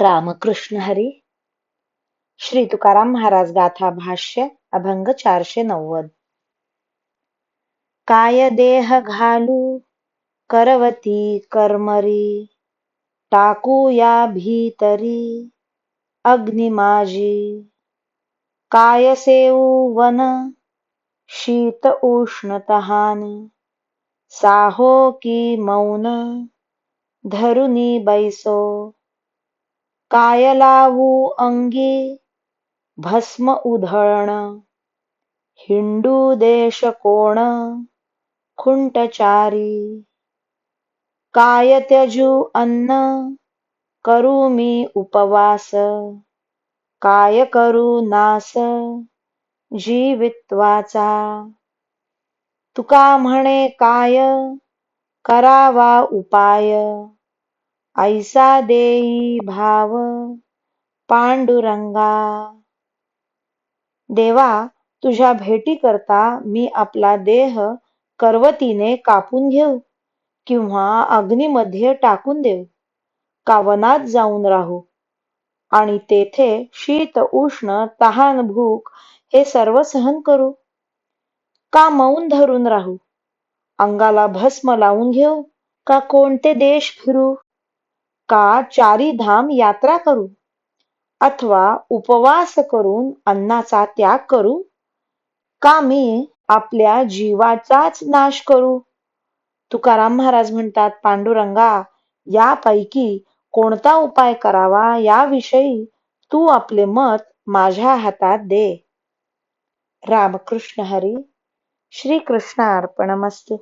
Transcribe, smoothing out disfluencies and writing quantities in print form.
रामकृष्ण हरी. श्री तुकाराम महाराज गाथा भाष्य अभंग 490. काय देह घालू करवती कर्मरी, टाकू या भीतरी अग्नि माझी. काय सेऊ वन शीत उष्ण तहान, साहो की मौन धरुनी बैसो. काय लावू अंगी भस्म उधळण, हिंडू देश कोण खुंटचारी. काय त्यजू अन्न करू मी उपवास, काय करू नास जीवित्वाचा. तुका म्हणे काय करावा उपाय, ऐसा देई भाव पांडुरंगा. देवा, तुझ्या भेटी करता मी आपला देह करवतीने कापून घेऊ किंवा अग्नीमध्ये टाकून देऊ, का वनात जाऊन राहू आणि तेथे शीत उष्ण तहान भूक हे सर्व सहन करू, का मौन धरून राहू, अंगाला भस्म लावून घेऊ, का कोणते देश फिरू, का चारी धाम यात्रा करू, अथवा उपवास करून अन्नाचा त्याग करू, का मी आपल्या जीवाचाच नाश करू. तुकाराम महाराज म्हणतात, पांडुरंगा, यापैकी कोणता उपाय करावा याविषयी तू आपले मत माझ्या हातात दे. रामकृष्ण हरी. श्री कृष्ण अर्पणमस्तु.